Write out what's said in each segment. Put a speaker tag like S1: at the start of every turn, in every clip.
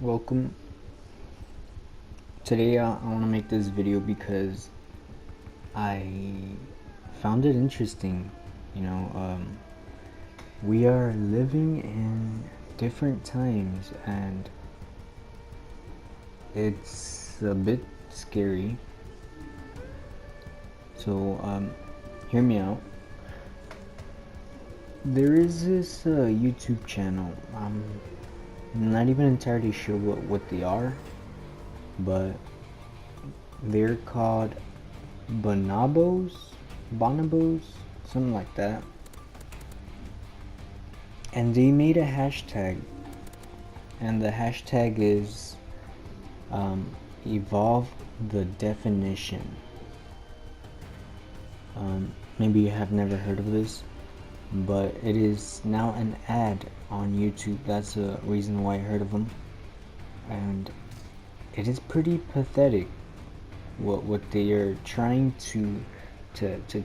S1: welcome. Today I want to make this video because I found it interesting. We are living in different times and it's a bit scary. So hear me out. There is this YouTube channel. I'm not even entirely sure what they are, but they're called Bonobos, something like that. And they made a hashtag, and the hashtag is evolve the definition. Maybe you have never heard of this, but it is now an ad on YouTube. That's the reason why I heard of them, and it is pretty pathetic what they are trying to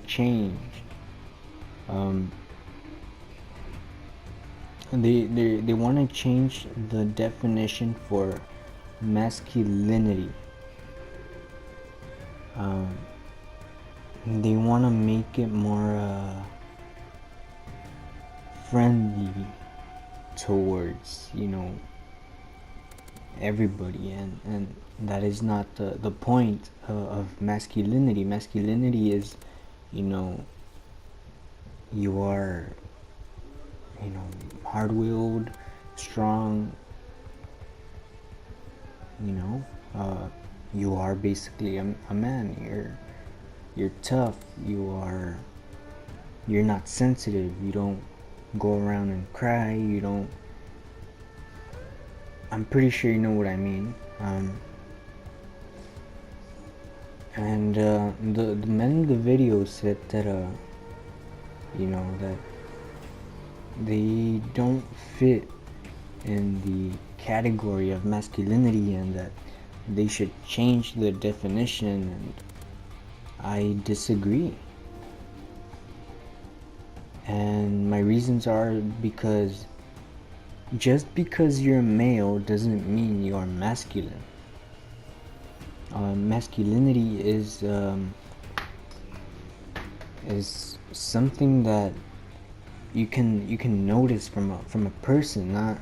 S1: change. They want to change the definition for masculinity. They want to make it more friendly towards everybody, and that is not the point of masculinity. Masculinity is you are hard-willed, strong, you are basically a man. You're tough, you're not sensitive, you don't go around and cry, I'm pretty sure you know what I mean. And the men in the video said that that they don't fit in the category of masculinity and that they should change the definition, and I disagree. And my reasons are because just because you're a male doesn't mean you're masculine. Masculinity is something that you can notice from a person, not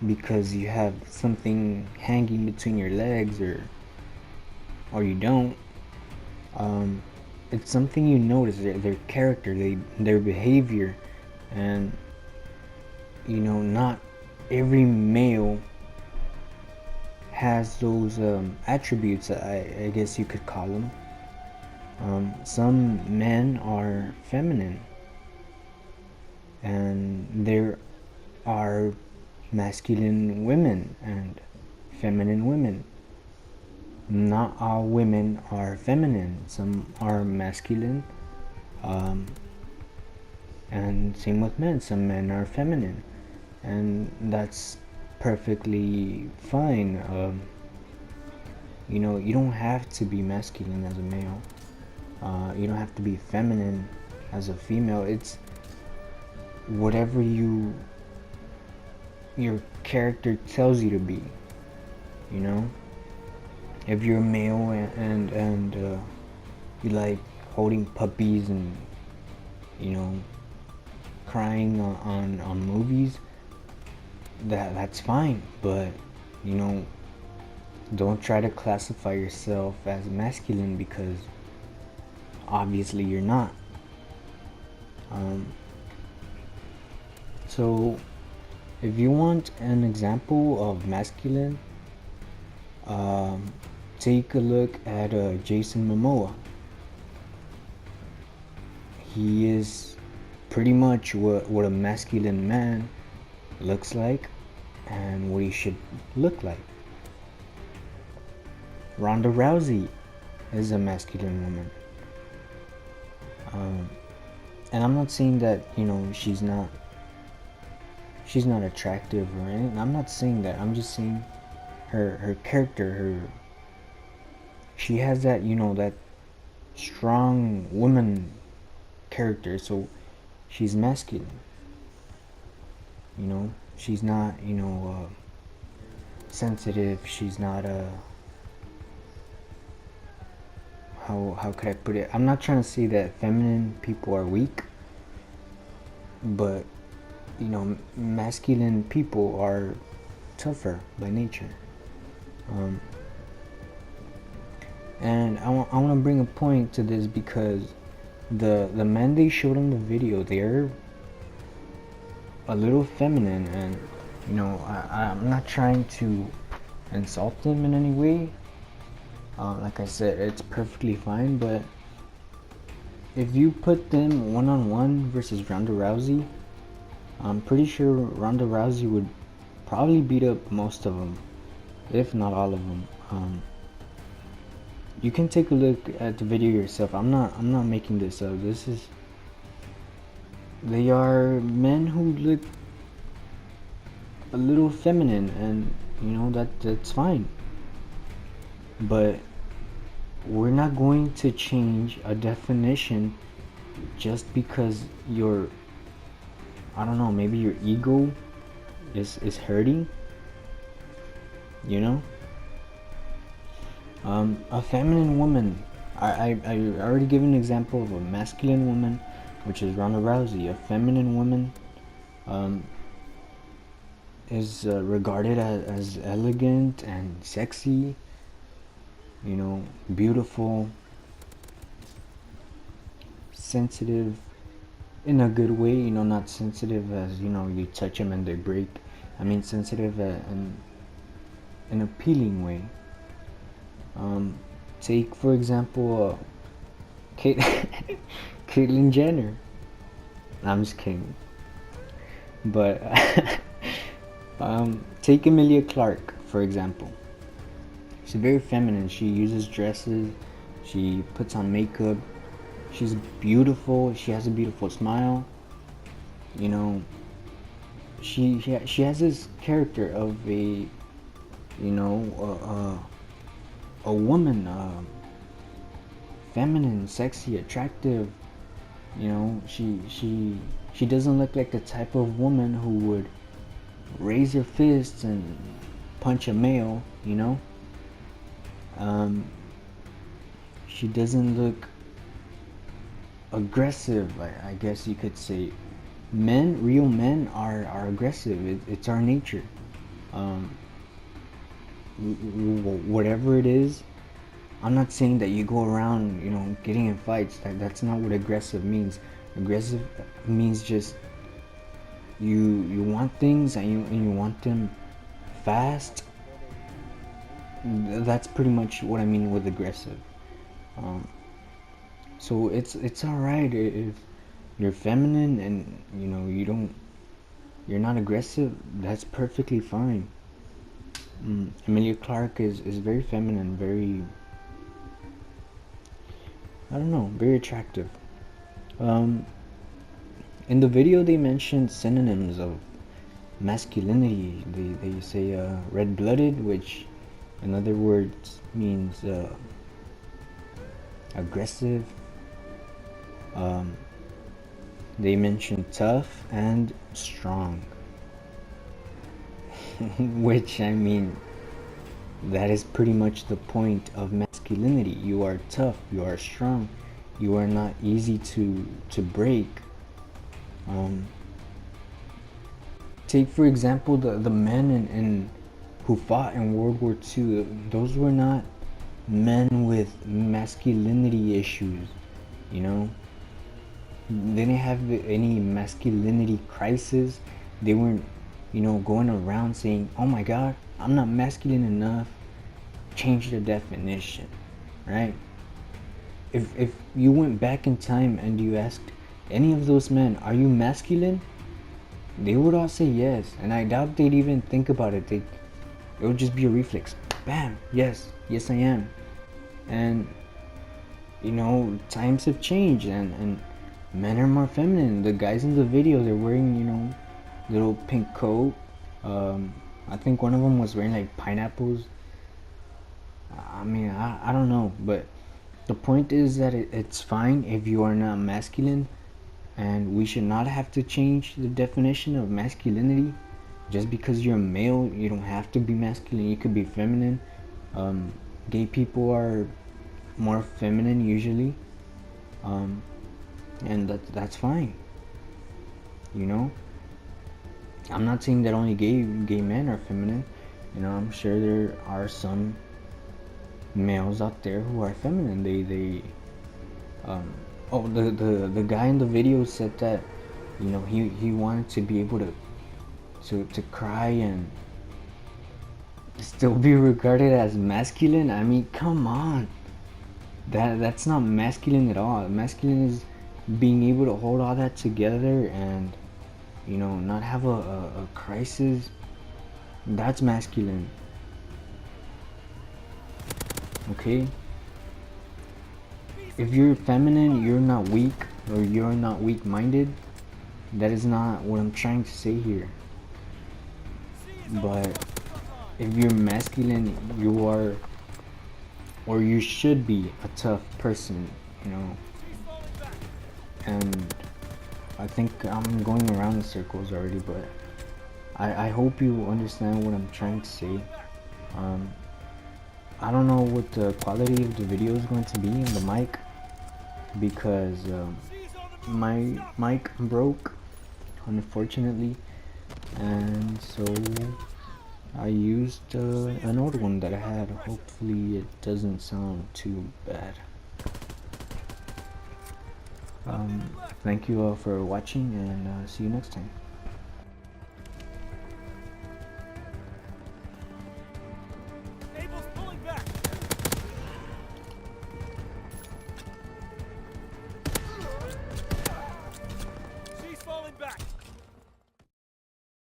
S1: because you have something hanging between your legs or you don't. It's something you notice, their character, their behavior, and not every male has those attributes, I guess you could call them. Some men are feminine, and there are masculine women and feminine women. Not all women are feminine. Some are masculine, and same with men. Some men are feminine, and that's perfectly fine. You don't have to be masculine as a male. You don't have to be feminine as a female. It's whatever your character tells you to be. If you're a male and you like holding puppies and crying on movies, that's fine, but don't try to classify yourself as masculine, because obviously you're not. So if you want an example of masculine, take a look at Jason Momoa. He is pretty much what a masculine man looks like and what he should look like. Ronda Rousey is a masculine woman. And I'm not saying that she's not attractive or anything. I'm not saying that. I'm just saying her character, she has that that strong woman character, so she's masculine. She's not sensitive, she's not how could I put it? I'm not trying to say that feminine people are weak, but you know, masculine people are tougher by nature. And I want to bring a point to this because the men they showed in the video, they're a little feminine, and you know, I'm not trying to insult them in any way. Like I said, it's perfectly fine, but if you put them one-on-one versus Ronda Rousey, I'm pretty sure Ronda Rousey would probably beat up most of them, if not all of them. You can take a look at the video yourself. I'm not making this up. They are men who look a little feminine, and you know that's fine. But we're not going to change a definition just because your, I don't know, maybe your ego is hurting, you know. A feminine woman, I already given an example of a masculine woman, which is Ronda Rousey. A feminine woman is regarded as elegant and sexy, you know, beautiful, sensitive in a good way, you know, not sensitive as, you know, you touch them and they break. I mean sensitive in an appealing way. Take for example Caitlyn Jenner. I'm just kidding. But take Emilia Clarke for example. She's very feminine. She uses dresses. She puts on makeup. She's beautiful. She has a beautiful smile. You know, she has this character of a, you know, a woman, feminine, sexy, attractive. You know, she doesn't look like the type of woman who would raise her fists and punch a male. You know. She doesn't look aggressive, I guess you could say. Real men are aggressive. It's our nature. Whatever it is, I'm not saying that you go around, you know, getting in fights. That's not what aggressive means. Aggressive means just you want things and you want them fast. That's pretty much what I mean with aggressive. So it's alright if you're feminine and you know you're not aggressive. That's perfectly fine. Emilia Clarke is very feminine, very, I don't know, very attractive. In the video they mentioned synonyms of masculinity. They say red-blooded, which in other words means aggressive. They mention tough and strong. Which, I mean, that is pretty much the point of masculinity. You are tough, you are strong, you are not easy to break. Take for example the men who fought in World War II. Those were not men with masculinity issues, you know. They didn't have any masculinity crisis. They weren't, you know, going around saying, oh my god, I'm not masculine enough, change the definition, right? If you went back in time and you asked any of those men, are you masculine? They would all say yes, and I doubt they'd even think about it. It would just be a reflex. Bam, yes I am. And you know, times have changed, and men are more feminine. The guys in the video, they're wearing, you know, little pink coat. I think one of them was wearing like pineapples. I mean, I don't know, but the point is that it's fine if you are not masculine, and we should not have to change the definition of masculinity Just because you're a male, you don't have to be masculine. You could be feminine. Gay people are more feminine usually, and that's fine. You know, I'm not saying that only gay men are feminine. You know, I'm sure there are some males out there who are feminine. Oh, the guy in the video said that, you know, he wanted to be able to cry and still be regarded as masculine. I mean, come on. That's not masculine at all. Masculine is being able to hold all that together and, you know, not have a crisis. That's masculine. Okay? If you're feminine, you're not weak, or you're not weak-minded. That is not what I'm trying to say here. But if you're masculine, you are, or you should be, a tough person, you know. And I think I'm going around in circles already, but I hope you understand what I'm trying to say. I don't know what the quality of the video is going to be in the mic, because my mic broke, unfortunately, and so I used an old one that I had. Hopefully it doesn't sound too bad. Thank you all for watching, and see you next time.